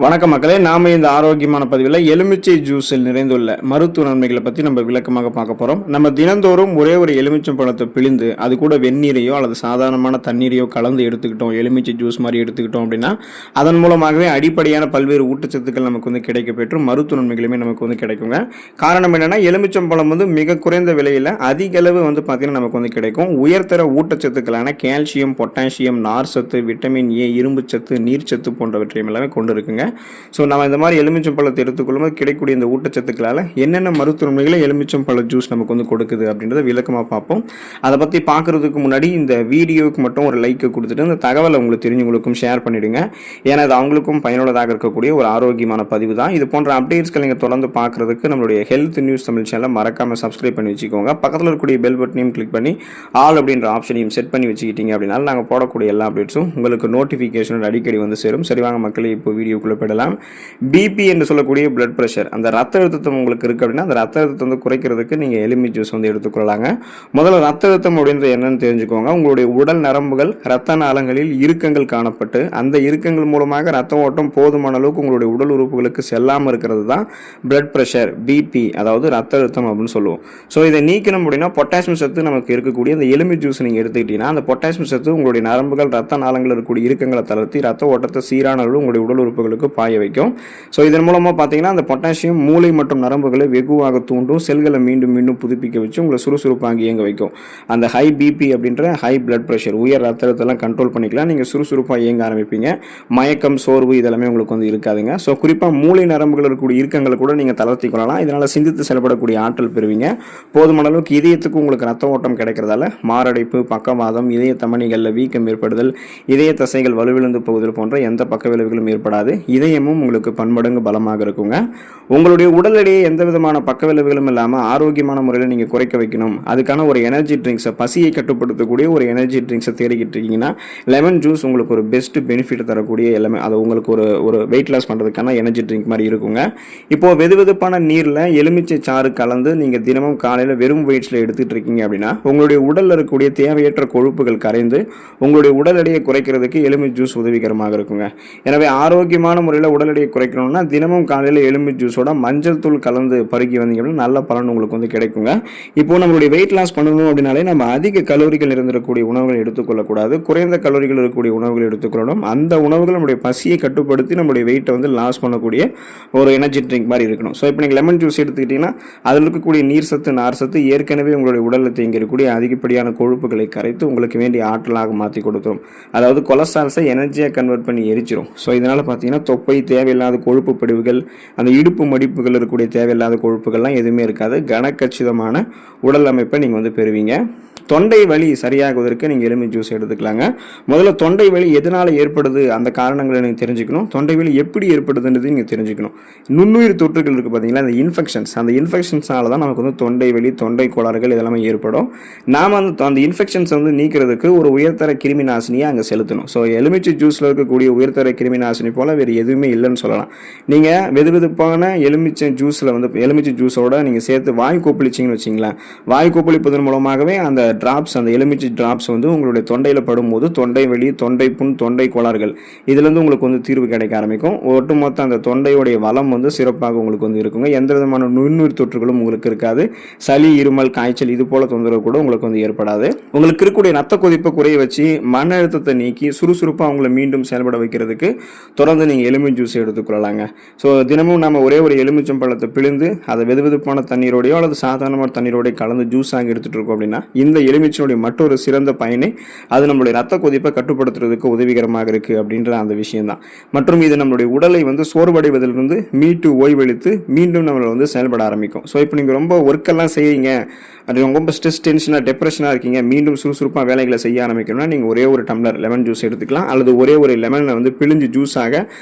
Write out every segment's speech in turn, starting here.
வணக்க மக்களே, நாம இந்த ஆரோக்கியமான பதிவில் எலுமிச்சை ஜூஸில் நிறைந்துள்ள மருத்துவ நன்மைகளை பற்றி நம்ம விளக்கமாக பார்க்க போகிறோம். நம்ம தினந்தோறும் ஒரே ஒரு எலுமிச்சம் பழத்தை பிழிந்து அது கூட வெந்நீரையோ அல்லது சாதாரணமான தண்ணீரையோ கலந்து எடுத்துக்கிட்டோம், எலுமிச்சை ஜூஸ் மாதிரி எடுத்துக்கிட்டோம் அப்படின்னா அதன் மூலமாகவே அடிப்படையான பல்வேறு ஊட்டச்சத்துக்கள் நமக்கு கேடைக்க பெற்று மருத்துவ நன்மைகளுமே நமக்கு கிடைக்குங்க. காரணம் என்னன்னா, எலுமிச்சம் பழம் மிக குறைந்த விலையில் அதிக அளவு பார்த்தீங்கன்னா நமக்கு கிடைக்கும். உயர்தர ஊட்டச்சத்துக்களான கால்சியம், பொட்டாசியம், நார் சத்து, விட்டமின் ஏ, இரும்பு சத்து, நீர் சத்து போன்றவற்றையும் எல்லாமே கொண்டு இருக்குங்க. ஸோ நம்ம இந்த மாதிரி எலுமிச்சம் பழத்தை எடுத்துக்கொள்ளும்போது கிடைக்கக்கூடிய இந்த ஊட்டச்சத்துக்களால் என்னென்ன மருத்துவ நன்மைகளை எலுமிச்சம் பழ ஜூஸ் நமக்கு கொடுக்குது அப்படின்றத விளக்கமாக பார்ப்போம். அதை பற்றி பார்க்குறதுக்கு முன்னாடி இந்த வீடியோவுக்கு மட்டும் ஒரு லைக் கொடுத்துட்டு இந்த தகவலை உங்களுக்கு தெரிஞ்சவங்களுக்கும் ஷேர் பண்ணிவிடுங்க. ஏன்னா அது அவங்களுக்கும் பயனுள்ளதாக இருக்கக்கூடிய ஒரு ஆரோக்கியமான பதிவு தான். இது போன்ற அப்டேட்ஸ்கள் நீங்கள் தொடர்ந்து பார்க்குறதுக்கு நம்மளுடைய ஹெல்த் நியூஸ் தமிழ் சேனலை மறக்காமல் சப்ஸ்கிரைப் பண்ணி வச்சுக்கோங்க. பக்கத்தில் இருக்கக்கூடிய பெல் பட்டனையும் கிளிக் பண்ணி ஆல் அப்படின்ற ஆப்ஷனையும் செட் பண்ணி வச்சுக்கிட்டீங்க அப்படின்னா நாங்கள் போடக்கூடிய எல்லா அப்டேட்ஸும் உங்களுக்கு நோட்டிஃபிகேஷன் அடிக்கடி சேரும். சரிவாங்க மக்களே, இப்போ வீடியோக்குள்ள போயிடலாம். பிபி என்று சொல்லக்கூடிய பிளட் பிரஷர், அந்த ரத்த அழுத்தம் உங்களுக்கு இருக்கு அப்படின்னா அந்த ரத்த அழுத்தத்தை குறைக்கிறதுக்கு நீங்க எலுமி ஜூஸ் எடுத்துக்கொள்ளலாங்க. முதல்ல ரத்த அழுத்தம் அப்படின்றது என்னன்னு தெரிஞ்சுக்கோங்க. உங்களுடைய உடல் நரம்புகள் ரத்த நாளங்களில் இறுக்கங்கள் காணப்பட்டு அந்த இறுக்கங்கள் மூலமாக ரத்த ஓட்டம் போதுமான அளவுக்கு உங்களுடைய உடல் உறுப்புகளுக்கு செல்லாமல் இருக்கிறது தான் பிளட் பிரஷர், பிபி, அதாவது ரத்த அழுத்தம் அப்படின்னு சொல்லுவோம். ஸோ இதை நீக்கணும் அப்படின்னா பொட்டாசியம் சத்து நமக்கு இருக்கக்கூடிய அந்த எலுமி ஜூஸ் நீங்க எடுத்துக்கிட்டீங்கன்னா அந்த பொட்டாசியம் சத்து உங்களுடைய நரம்புகள் ரத்த நாளங்கள் இருக்கக்கூடிய இறுக்கங்களை தளர்த்தி ரத்த ஓட்டத்தை சீரான அளவு உங்களுடைய உடல் உறுப்புகளுக்கு பாய வைக்கும். ஸோ இதன் மூலமாக பார்த்தீங்கன்னா அந்த பொட்டாசியம் மூளை மற்றும் நரம்புகளை வெகுவாக தூண்டும், செல்களை மீண்டும் மீண்டும் புதுப்பிக்க வச்சு உங்களை சுறுசுறுப்பாக இயங்க வைக்கும். அந்த ஹை பிபி அப்படின்ற ஹை பிளட் பிரஷர், உயர் ரத்த அழுத்தத்தெல்லாம் கண்ட்ரோல் பண்ணிக்கலாம். நீங்கள் சுறுசுறுப்பாக இயங்க ஆரம்பிப்பீங்க. மயக்கம், சோர்வு இதெல்லாமே உங்களுக்கு இருக்காதுங்க. ஸோ குறிப்பாக மூளை நரம்புகள் இருக்கக்கூடிய இறுக்கங்களை கூட நீங்கள் தளர்த்தி கொள்ளலாம். இதனால் சிந்தித்து செயல்படக்கூடிய ஆற்றல் பெறுவீங்க. போதுமான அளவுக்கு இதயத்துக்கு உங்களுக்கு ரத்த ஓட்டம் கிடைக்கிறதால மாரடைப்பு, பக்கவாதம், இதய தமனிகளில் வீக்கம் ஏற்படுதல், இதய தசைகள் வலுவிழந்து போவதில் போன்ற எந்த பக்க விளைவுகளும் ஏற்படாது. இதயமும் உங்களுக்கு பன்மடங்கு பலமாக இருக்குங்க. உங்களுடைய உடல் எடையை எந்த விதமான பக்க விளைவுகளும் இல்லாமல் ஆரோக்கியமான முறையில் நீங்கள் குறைக்க வைக்கணும். அதுக்கான ஒரு எனர்ஜி ட்ரிங்க்ஸை, பசியை கட்டுப்படுத்தக்கூடிய ஒரு எனர்ஜி ட்ரிங்க்ஸை தேடிக்கிட்டு இருக்கீங்கன்னா லெமன் ஜூஸ் உங்களுக்கு ஒரு பெஸ்ட் பெனிஃபிட் தரக்கூடிய எல்லாமே. அது உங்களுக்கு ஒரு வெயிட் லாஸ் பண்ணுறதுக்கான எனர்ஜி ட்ரிங்க் மாதிரி இருக்குங்க. இப்போது வெதுவெதுப்பான நீரில் எலுமிச்சை சாறு கலந்து நீங்கள் தினமும் காலையில் வெறும் வெயிட்ஸில் எடுத்துகிட்டு இருக்கீங்க அப்படின்னா உங்களுடைய உடலில் இருக்கக்கூடிய தேவையற்ற கொழுப்புகள் கரைந்து உங்களுடைய உடல் எடையை குறைக்கிறதுக்கு எலுமிச்சை ஜூஸ் உதவிகரமாக இருக்குங்க. எனவே ஆரோக்கியமான முறையில் உடல் எடையை குறைக்கணும்னா தினமும் காலையில் எலுமிச்சை ஜூஸோட மஞ்சள் தூள் கலந்து பருகி வந்தீங்க அப்படின்னா நல்ல பலன் உங்களுக்கு கிடைக்குங்க. இப்போ நம்மளுடைய வெயிட் லாஸ் பண்ணணும் அப்படின்னாலே நம்ம அதிக கலோரிகள் இருந்திருக்கக்கூடிய உணவுகளை எடுத்துக்கொள்ளக்கூடாது. குறைந்த கலோரிகள் இருக்கக்கூடிய உணவுகள் எடுத்துக்கொள்ளணும். அந்த உணவுகள் நம்முடைய பசியை கட்டுப்படுத்தி நம்மளுடைய வெயிட்டை லாஸ் பண்ணக்கூடிய ஒரு எனர்ஜி ட்ரிங்க் மாதிரி இருக்கணும். ஸோ இப்போ நீங்கள் லெமன் ஜூஸ் எடுத்துக்கிட்டீங்கன்னா அதில் இருக்கக்கூடிய நீர் சத்து, நார் சத்து ஏற்கனவே உங்களுடைய உடலில் தேங்கி இருக்கக்கூடிய அதிகப்படியான கொழுப்புகளை கரைத்து உங்களுக்கு வேண்டிய ஆற்றலாக மாற்றி கொடுத்துரும். அதாவது கொலஸ்ட்ரால்ஸை எனர்ஜியாக கன்வெர்ட் பண்ணி எரிச்சிரும். ஸோ இதனால் பார்த்தீங்கன்னா தொப்பை, தேவையில்லாத கொழுப்பு படிவுகள், அந்த இடுப்பு மடிப்புகள் இருக்கக்கூடிய தேவையில்லாத கொழுப்புகள்லாம் எதுவுமே இருக்காது. கனக்கச்சிதமான உடல் அமைப்பை நீங்கள் பெறுவீங்க. தொண்டை வலி சரியாகுவதற்கு நீங்கள் எலுமிச்சை ஜூஸ் எடுத்துக்கலாங்க. முதல்ல தொண்டை வலி எதனால் ஏற்படுது அந்த காரணங்களை நீங்கள் தெரிஞ்சுக்கணும். தொண்டை வலி எப்படி ஏற்படுதுன்றது நீங்கள் தெரிஞ்சுக்கணும். நுண்ணுயிர் தொற்றுகள் இருக்குது பார்த்தீங்களா, அந்த இன்ஃபெக்ஷன்ஸ்னால தான் நமக்கு தொண்டை வலி, தொண்டை கோளாறுகள் இதெல்லாமே ஏற்படும். நாம் அந்த இன்ஃபெக்ஷன்ஸை நீக்கிறதுக்கு ஒரு உயர்தர கிருமி நாசினியை அங்கே செலுத்தணும். ஸோ எலுமிச்சை ஜூஸில் இருக்கக்கூடிய உயர்தர கிருமி நாசினி போல் வேறு எதுவுமே இல்லைன்னு சொல்லலாம். நீங்கள் வெதுவெதுப்பான எலுமிச்சை ஜூஸில் எலுமிச்சை ஜூஸோட நீங்கள் சேர்த்து வாய் கொப்பளிச்சிங்கன்னு வச்சிங்களேன். வாய் கொப்பளிப்பதன் மூலமாகவே அந்த டிராப்ஸ், அந்த எலுமிச்சை டிராப்ஸ் உங்களுடைய தொண்டையில் படும்போது தொண்டை வலி, தொண்டை புண், தொண்டை கோளாறுகள் இதுலேருந்து உங்களுக்கு தீர்வு கிடைக்க ஆரம்பிக்கும். ஒட்டுமொத்த அந்த தொண்டையுடைய வளம் சிறப்பாக உங்களுக்கு இருக்குங்க. எந்த விதமான நுண்ணுயிர் தொற்றுகளும் உங்களுக்கு இருக்காது. சளி, இருமல், காய்ச்சல் இது போல தொந்தரவு கூட உங்களுக்கு ஏற்படாது. உங்களுக்கு இருக்கக்கூடிய ரத்த கொதிப்பை குறைய வச்சு மன அழுத்தத்தை நீக்கி சுறுசுறுப்பாக அவங்களை மீண்டும் செயல்பட வைக்கிறதுக்கு தொடர்ந்து நீங்கள் எலுமிச்சை ஜூஸ் எடுத்துக்கொள்ளலாங்க. ஸோ தினமும் நம்ம ஒரே ஒரு எலுமிச்சம் பழத்தை பிழிந்து அதை வெதுவெதுப்பான தண்ணீரோடையோ அல்லது சாதாரணமான தண்ணீரோடையோ கலந்து ஜூஸாக எடுத்துகிட்டு இருக்கோம் அப்படின்னா இந்த எலுமிச்சனுடைய மற்றொரு சிறந்த பயனை அது நம்மளுடைய ரத்த கொதிப்பை கட்டுப்படுத்துறதுக்கு உதவிகரமாக இருக்குது அப்படின்ற அந்த விஷயம் தான். மற்றும் இது நம்மளுடைய உடலை சோர்வடைவதிலிருந்து மீட்டு ஓய்வெளித்து மீண்டும் நம்மளை செயல்பட ஆரம்பிக்கும். ஸோ இப்போ நீங்கள் ரொம்ப ஒர்க்கெல்லாம் செய்யறீங்க, அது ரொம்ப ஸ்ட்ரெஸ், டென்ஷனாக, டெப்ரெஷனாக இருக்கீங்க, மீண்டும் சுறுசுறுப்பாக வேலைகளை செய்ய ஆரம்பிக்கணும்னா நீங்கள் ஒரே ஒரு டம்ளர் லெமன் ஜூஸ் எடுத்துக்கலாம். அல்லது ஒரே ஒரு லெமனை பிழிஞ்சு ஜூஸாக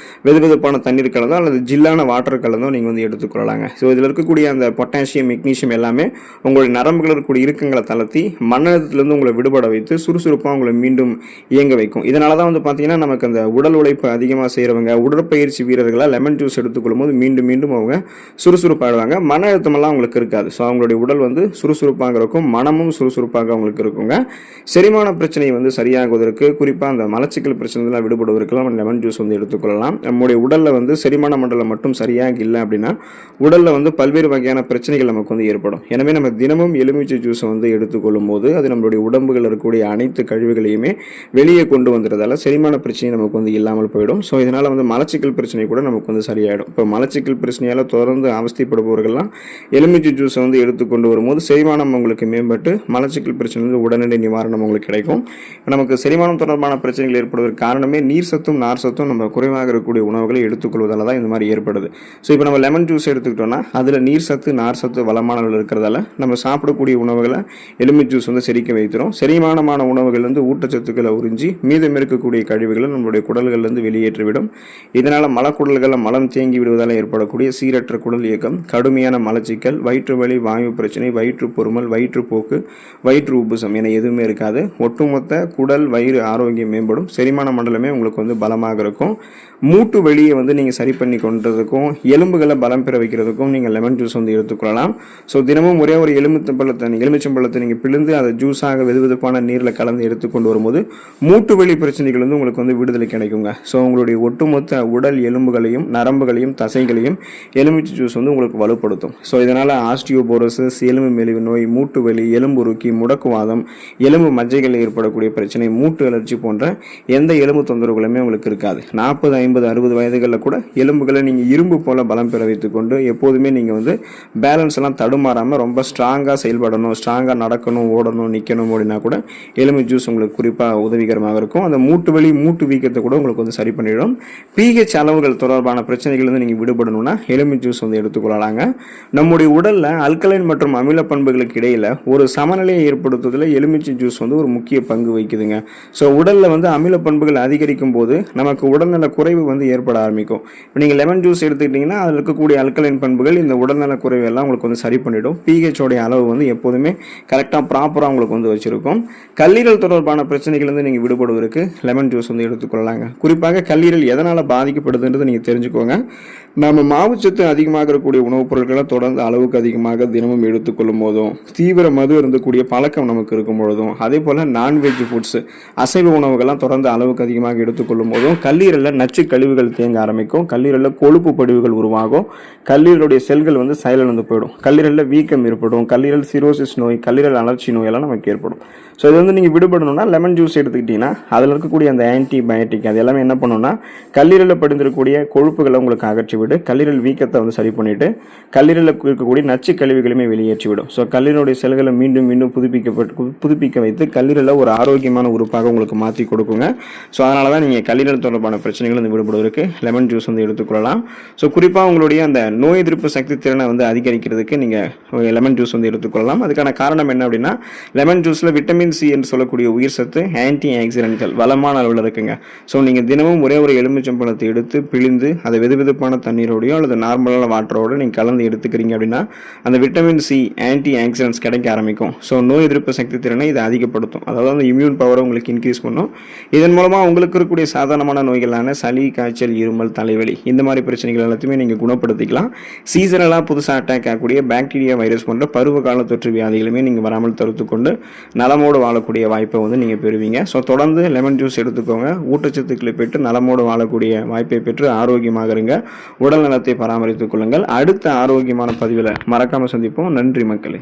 வெதுவெதுப்பான தண்ணீர் கலந்தோ அல்லது ஜில்லான வாட்டர் கலந்தோ நீங்கள் எடுத்துக்கொள்ளலாங்க. ஸோ இதில் இருக்கக்கூடிய அந்த பொட்டாசியம், மெக்னீஷியம் எல்லாமே உங்களுடைய நரம்புகள் இருக்கக்கூடிய இறுக்கங்களை தளர்த்தி மன அழுத்தத்திலிருந்து உங்களை விடுபட வைத்து சுறுசுறுப்பாக உங்களை மீண்டும் இயங்க வைக்கும். இதனால தான் பார்த்தீங்கன்னா நமக்கு அந்த உடல் உழைப்பு அதிகமாக செய்கிறவங்க, உடற்பயிற்சி வீரர்களாக லெமன் ஜூஸ் எடுத்துக்கொள்ளும் போது மீண்டும் மீண்டும் அவங்க சுறுசுறுப்பாடுவாங்க. மன அழுத்தமெல்லாம் அவங்களுக்கு இருக்காது. ஸோ அவங்களுடைய உடல் சுறுசுறுப்பாக இருக்கும், மனமும் சுறுசுறுப்பாக அவங்களுக்கு இருக்குங்க. செரிமான பிரச்சனை சரியாகுவதற்கு, குறிப்பாக அந்த மலச்சிக்கல் பிரச்சனைலாம் விடுபடுவதற்கெல்லாம் லெமன் ஜூஸ் எடுத்துக்கொள்ளலாம். நம்முடைய உடலில் வந்து செரிமான மண்டலம் மட்டும் சரியாக இல்லை அப்படின்னா உடலில் வந்து பல்வேறு வகையான பிரச்சனைகள் நமக்கு வந்து ஏற்படும். எனவே நம்ம தினமும் எலுமிச்சை ஜூஸை வந்து எடுத்துக்கொள்ளும் போது அது நம்மளுடைய உடம்புகள் இருக்கக்கூடிய அனைத்து கழிவுகளையுமே வெளியே கொண்டு வந்துடுறதால செரிமான பிரச்சனை நமக்கு வந்து இல்லாமல் போயிடும். ஸோ இதனால் வந்து மலச்சிக்கல் பிரச்சனை கூட நமக்கு வந்து சரியாயிடும். இப்போ மலச்சிக்கல் பிரச்சனையால் தொடர்ந்து அவஸ்தைப்படுபவர்கள்லாம் எலுமிச்சை ஜூஸை வந்து எடுத்துக்கொண்டு வரும்போது செரிமானம் உங்களுக்கு மேம்பட்டு மலச்சிக்கல் பிரச்சனை வந்து உடனடி நிவாரணம் உங்களுக்கு கிடைக்கும். நமக்கு செரிமானம் தொடர்பான பிரச்சனைகள் ஏற்படுவதற்கு காரணமே நீர் சத்தும் நார் சத்தும் நம்ம குறைவாக இருக்கக்கூடிய உணவுகளை எடுத்துக்கொள்வதால தான் இந்த மாதிரி ஏற்படுது. ஸோ இப்போ நம்ம லெமன் ஜூஸ் எடுத்துக்கிட்டோம்னா அதில் நீர் சத்து நார் சத்து வளமான அளவில் இருக்கிறதால நம்ம சாப்பிடக்கூடிய உணவுகளை எலுமிச்சை ஜூஸ் வந்து செரிக்க வைத்திரும். செரிமானமான உணவுகள் வந்து ஊட்டச்சத்துக்களை உறிஞ்சி மீதம் இருக்கக்கூடிய கழிவுகளை நம்மளுடைய குடல்களிலிருந்து வெளியேற்றிவிடும். இதனால் மலக்குடல்களில் மலம் தேங்கி விடுவதால் ஏற்படக்கூடிய சீரற்ற குடல் இயக்கம், கடுமையான மலச்சிக்கல், வயிற்று வலி, வாயு பிரச்சனை, வயிற்று பொறுமல், வயிற்றுப்போக்கு, வயிற்று உப்புசம் என எதுவுமே இருக்காது. ஒட்டுமொத்த குடல் வயிறு ஆரோக்கியம் மேம்படும். செரிமான மண்டலமே உங்களுக்கு வந்து பலமாக இருக்கும். மூட்டு வெளியை வந்து நீங்கள் சரி பண்ணி கொண்டதுக்கும் எலும்புகளை பலம் பெற வைக்கிறதுக்கும் நீங்கள் லெமன் ஜூஸ் வந்து எடுத்துக்கொள்ளலாம். ஸோ தினமும் ஒரே ஒரு எலுமிச்சம்பழத்தை நீங்கள் பிழிந்து அதை ஜூஸாக வெதுவெதுப்பான நீரில் கலந்து எடுத்துக்கொண்டு வரும்போது மூட்டு வலி பிரச்சனைகள் வந்து உங்களுக்கு வந்து விடுதலை கிடைக்குங்க. ஸோ உங்களுடைய ஒட்டுமொத்த உடல் எலும்புகளையும் நரம்புகளையும் தசைகளையும் எலுமிச்சை ஜூஸ் வந்து உங்களுக்கு வலுப்படுத்தும். ஸோ இதனால் ஆஸ்டியோபோரோசிஸ், எலும்பு மெலிவு நோய், மூட்டு வலி, எலும்புருக்கி, முடக்குவாதம், எலும்பு மஜ்ஜைகளில் ஏற்படக்கூடிய பிரச்சனை, மூட்டு அலர்ச்சி போன்ற எந்த எலும்பு தொந்தரவுகளுமே உங்களுக்கு இருக்காது. 40, 50, 60 வயதுகளில் கூட எலும்புகளை நீங்கள் இரும்பு போல பலம் பெற வைத்துக்கொண்டு எப்போதுமே நீங்கள் வந்து பேலன்ஸ் எல்லாம் தடுமாறாமல் ரொம்ப ஸ்ட்ராங்காக செயல்படணும், ஸ்ட்ராங்காக நடக்கணும், ஓடணும், நிற்கணும் அப்படின்னா கூட எலுமிச்சை ஜூஸ் உங்களுக்கு குறிப்பாக உதவிகரமாக இருக்கும். அந்த மூட்டு வலி, மூட்டு வீக்கத்தை கூட உங்களுக்கு வந்து சரி பண்ணிடும். pH அளவுகள் தொடர்பான பிரச்சனைகள் வந்து நீங்கள் விடுபடணும்னா எலுமிச்சை ஜூஸ் வந்து எடுத்துக்கொள்ளலாங்க. நம்முடைய உடலில் அல்கலைன் மற்றும் அமில பண்புகளுக்கு இடையில் ஒரு சமநிலையை ஏற்படுத்துவதில் எலுமிச்சை ஜூஸ் வந்து ஒரு முக்கிய பங்கு வகிக்குதுங்க. ஸோ உடலில் வந்து அமில பண்புகள் அதிகரிக்கும் போது நமக்கு உடல்நல குறைவு வந்து ஏற்பட ஆரம்பிக்கும். இப்போ நீங்கள் லெமன் ஜூஸ் எடுத்துக்கிட்டிங்கன்னா அதில் இருக்கக்கூடிய அல்கலைன் பண்புகள் இந்த உடல்நல குறைவு எல்லாம் உங்களுக்கு வந்து சரி பண்ணிடும். pH உடைய அளவு வந்து எப்போதுமே கரெக்டாக ப்ராப்பராக உங்களுக்கு வந்து வச்சிருக்கும். கல்லீரல் தொடர்பான பிரச்சனைகள் வந்து நீங்கள் விடுபடுவதற்கு லெமன் ஜூஸ் வந்து எடுத்துக்கொள்ளலாங்க. குறிப்பாக கல்லீரல் எதனால் பாதிக்கப்படுதுன்றது நீங்கள் தெரிஞ்சுக்கோங்க. நம்ம மாவுச்சத்து அதிகமாக இருக்கக்கூடிய உணவுப் பொருட்களை தொடர்ந்து அளவுக்கு அதிகமாக தினமும் எடுத்துக்கொள்ளும் போதும், தீவிர மது இருந்தக்கூடிய பழக்கம் நமக்கு இருக்கும் பொழுதும், அதே போல் நான்வெஜ் ஃபுட்ஸ் அசைவ உணவுகள்லாம் தொடர்ந்து அளவுக்கு அதிகமாக எடுத்துக்கொள்ளும் போதும் கல்லீரலில் நச்சு கழிவுகள் தேங்க ஆரம்பிக்கும். கல்லீரலில் கொழுப்பு படிவுகள் உருவாகும். கல்லீரலுடைய செல்கள் வந்து செயலிழந்து போயிடும். கல்லீரலில் வீக்கம் ஏற்படும். கல்லீரல் சிரோசிஸ் நோய், கல்லீரல் அலர்ச்சி நோயெல்லாம் நமக்கு ஏற்படும். ஸோ இது வந்து நீங்கள் விடுபடணும்னா லெமன் ஜூஸ் எடுத்துக்கிட்டிங்கன்னா அதில் இருக்கக்கூடிய அந்த ஆன்டிபயோட்டிக் அது எல்லாமே என்ன பண்ணுன்னா கல்லீரலில் படிந்திருக்கக்கூடிய கொழுப்புகளை உங்களுக்கு அகற்றி விட்டு கல்லீரல் வீக்கத்தை வந்து சரி பண்ணிவிட்டு கல்லீரலில் இருக்கக்கூடிய நச்சு கழிவுகளுமே வெளியேற்றி விடும். ஸோ கல்லீரலுடைய செல்களை மீண்டும் மீண்டும் புதுப்பிக்க வைத்து கல்லீரலில் ஒரு ஆரோக்கியமான உறுப்பாக உங்களுக்கு மாற்றி கொடுக்குங்க. ஸோ அதனால தான் நீங்கள் கல்லீரல் தொடர்பான பிரச்சனைகள் வந்து விடுபடுவதற்கு லெமன் ஜூஸ் வந்து எடுத்துக்கொள்ளலாம். ஸோ குறிப்பாக உங்களுடைய அந்த நோய் எதிர்ப்பு சக்தி திறனை வந்து அதிகரிக்கிறதுக்கு நீங்கள் லெமன் ஜூஸ் வந்து எடுத்துக்கொள்ளலாம். அதுக்கான காரணம் என்ன அப்படின்னா லெமன் ஜூஸில் விட்டமின் சி என்று சொல்லக்கூடிய உயிர் சத்து ஆன்டி ஆக்சிடென்ட்கள் வளமான அளவில் இருக்குங்க. ஸோ நீங்கள் தினமும் ஒரே ஒரு எலுமிச்சம்பழத்தை எடுத்து பிழிந்து அதை வெதுவெதுப்பான தண்ணீரோடையோ அல்லது நார்மலான வாட்டரோட நீங்கள் கலந்து எடுத்துக்கிறீங்க அப்படின்னா அந்த விட்டமின் சி ஆன்டி ஆக்சிடென்ட்ஸ் கிடைக்க ஆரம்பிக்கும். ஸோ நோய் எதிர்ப்பு சக்தி திறனை இதை அதிகப்படுத்தும். அதாவது அந்த இம்யூன் பவரை உங்களுக்கு இன்க்ரீஸ் பண்ணும். இதன் மூலமாக உங்களுக்கு இருக்கக்கூடிய சாதாரணமான நோய்களான சளி, காய்ச்சல், இருமல், தலைவலி இந்த மாதிரி பிரச்சனைகள் எல்லாத்தையுமே நீங்கள் குணப்படுத்திக்கலாம். சீசனலாக புதுசாக அட்டாக் ஆகக்கூடிய பாக்டீரியா, வைரஸ் போன்ற பருவகால தொற்று வியாதிகளுமே நீங்கள் வராமல் தடுத்துக்கொண்டு நலமோடு வாழக்கூடிய வாய்ப்பை வந்து நீங்கள் பெறுவீங்க. ஸோ தொடர்ந்து லெமன் ஜூஸ் எடுத்துக்கோங்க. ஊட்டச்சத்துக்களை பெற்று நலமோடு வாழக்கூடிய வாய்ப்பை பெற்று ஆரோக்கியமாக இருங்க. உடல் நலத்தை பராமரித்துக் கொள்ளுங்கள். அடுத்த ஆரோக்கியமான பதிவில் மறக்காமல் சந்திப்போம். நன்றி மக்களே.